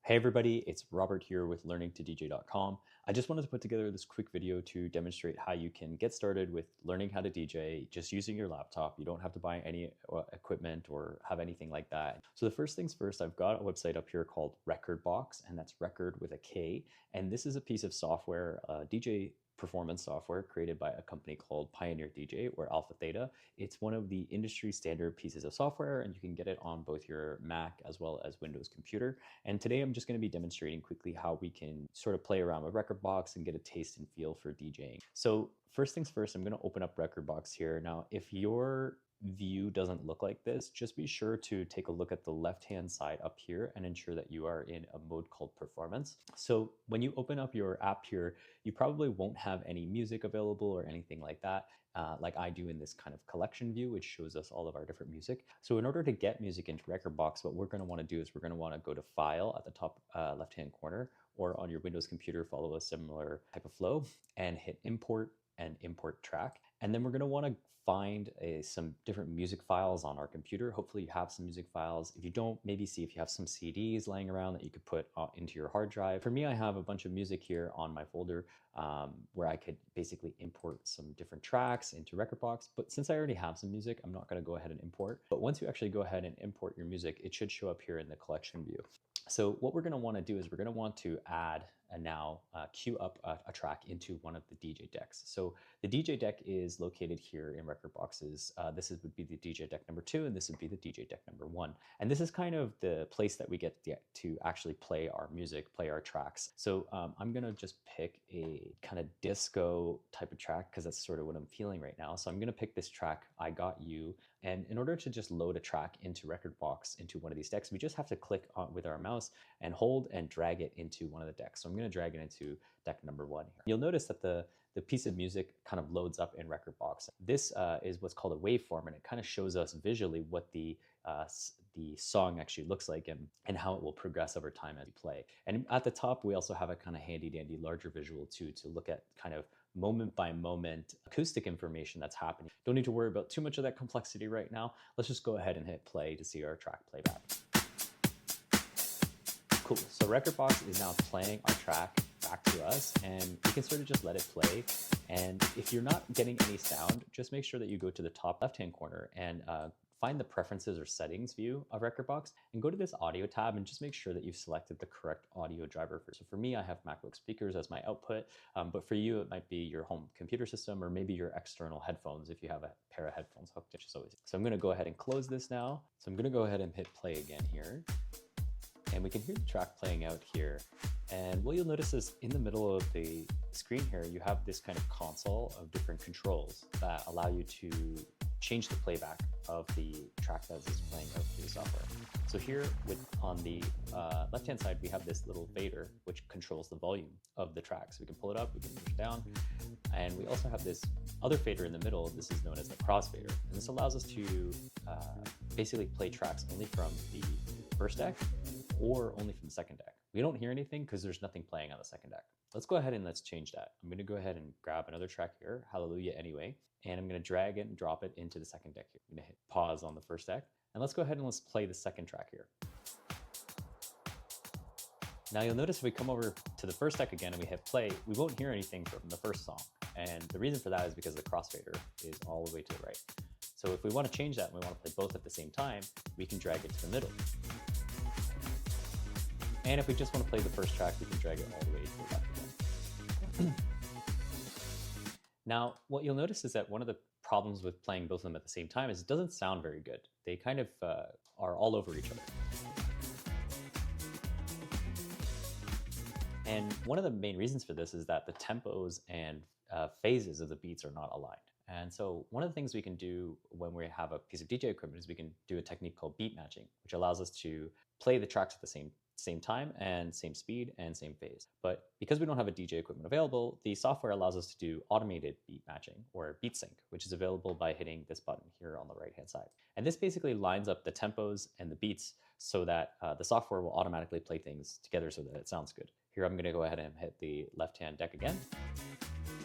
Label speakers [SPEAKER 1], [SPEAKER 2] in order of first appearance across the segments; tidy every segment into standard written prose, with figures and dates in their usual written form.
[SPEAKER 1] Hey everybody, it's Robert here with learningtodj.com. I just wanted to put together this quick video to demonstrate how you can get started with learning how to DJ just using your laptop. You don't have to buy any equipment or have anything like that. So the first things first, I've got a website up here called Rekordbox, and that's record with a K. And this is a piece of software, DJ performance software created by a company called Pioneer DJ or Alpha Theta. It's one of the industry standard pieces of software, and you can get it on both your Mac as well as Windows computer. And today I'm just going to be demonstrating quickly how we can sort of play around with Rekordbox and get a taste and feel for DJing. So first things first, I'm going to open up Rekordbox here. Now, if your view doesn't look like this, just be sure to take a look at the left-hand side up here and ensure that you are in a mode called performance. So when you open up your app here, you probably won't have any music available or anything like that, like I do in this kind of collection view, which shows us all of our different music. So in order to get music into Rekordbox, what we're going to want to do is we're going to want to go to File at the top left-hand corner, or on your Windows computer, follow a similar type of flow and hit Import and Import Track. And then we're going to want to find some different music files on our computer. Hopefully you have some music files. If you don't, maybe see if you have some CDs laying around that you could put into your hard drive. For me, I have a bunch of music here on my folder where I could basically import some different tracks into Rekordbox. But since I already have some music, I'm not going to go ahead and import. But once you actually go ahead and import your music, it should show up here in the collection view. So what we're going to want to do is we're going to want to add and now queue up a track into one of the DJ decks. So the DJ deck is located here in Rekordbox's. This would be the DJ deck number 2, and this would be the DJ deck number 1. And this is kind of the place that we get to actually play our music, play our tracks. So I'm going to just pick a kind of disco type of track because that's sort of what I'm feeling right now. So I'm going to pick this track, I Got You. And in order to just load a track into Rekordbox into one of these decks, we just have to click on with our mouse and hold and drag it into one of the decks. So I'm going to drag it into deck number 1 here. You'll notice that the piece of music kind of loads up in Rekordbox. This is what's called a waveform, and it kind of shows us visually what the song actually looks like and how it will progress over time as you play. And at the top, we also have a kind of handy dandy larger visual too to look at kind of moment by moment acoustic information that's happening. Don't need to worry about too much of that complexity right now. Let's just go ahead and hit play to see our track playback. Cool, so Rekordbox is now playing our track back to us, and we can sort of just let it play. And if you're not getting any sound, just make sure that you go to the top left-hand corner and find the preferences or settings view of Rekordbox and go to this audio tab and just make sure that you've selected the correct audio driver. So for me, I have MacBook speakers as my output, but for you, it might be your home computer system or maybe your external headphones if you have a pair of headphones hooked, which is always. So I'm gonna go ahead and close this now. So I'm gonna go ahead and hit play again here. And we can hear the track playing out here. And what you'll notice is in the middle of the screen here, you have this kind of console of different controls that allow you to change the playback of the track that is playing out through the software. So here on the left-hand side, we have this little fader, which controls the volume of the track. So we can pull it up, we can push it down. And we also have this other fader in the middle. This is known as the crossfader. And this allows us to basically play tracks only from the first deck or only from the second deck. We don't hear anything because there's nothing playing on the second deck. Let's go ahead and let's change that. I'm going to go ahead and grab another track here, Hallelujah Anyway, and I'm going to drag it and drop it into the second deck here. I'm going to hit pause on the first deck, and let's go ahead and let's play the second track here. Now you'll notice if we come over to the first deck again and we hit play, we won't hear anything from the first song. And the reason for that is because the crossfader is all the way to the right. So if we want to change that and we want to play both at the same time, we can drag it to the middle. And if we just want to play the first track, we can drag it all the way to the left again. Now, what you'll notice is that one of the problems with playing both of them at the same time is it doesn't sound very good. They kind of are all over each other. And one of the main reasons for this is that the tempos and phases of the beats are not aligned. And so one of the things we can do when we have a piece of DJ equipment is we can do a technique called beat matching, which allows us to play the tracks at the same time and same speed and same phase. But because we don't have a DJ equipment available, the software allows us to do automated beat matching or Beatsync, which is available by hitting this button here on the right-hand side. And this basically lines up the tempos and the beats so that the software will automatically play things together so that it sounds good. Here I'm gonna go ahead and hit the left-hand deck again,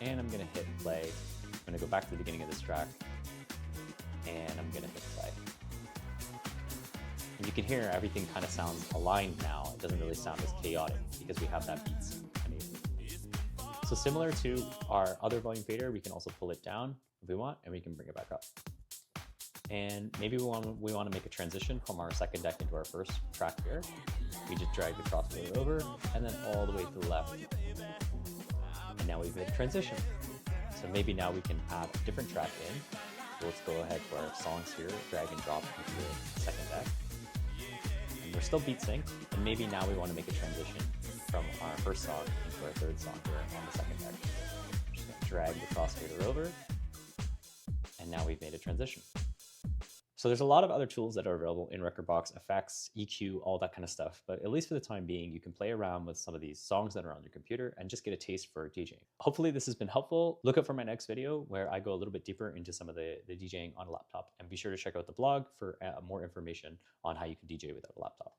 [SPEAKER 1] and I'm gonna hit play. I'm gonna go back to the beginning of this track, and I'm gonna hit play. And you can hear everything kind of sounds aligned now. It doesn't really sound as chaotic because we have that Beatsync enabled. So similar to our other volume fader, we can also pull it down if we want, and we can bring it back up. And maybe we want to make a transition from our second deck into our first track here. We just drag the crossfader over and then all the way to the left. And now we've made a transition. So maybe now we can add a different track in. So let's go ahead to our songs here, drag and drop into the second deck. And we're still beat synced, and maybe now we want to make a transition from our first song into our third song here on the second deck. Just going to drag the crossfader over, and now we've made a transition. So there's a lot of other tools that are available in Rekordbox, effects, EQ, all that kind of stuff. But at least for the time being, you can play around with some of these songs that are on your computer and just get a taste for DJing. Hopefully this has been helpful. Look out for my next video where I go a little bit deeper into some of the DJing on a laptop. And be sure to check out the blog for more information on how you can DJ without a laptop.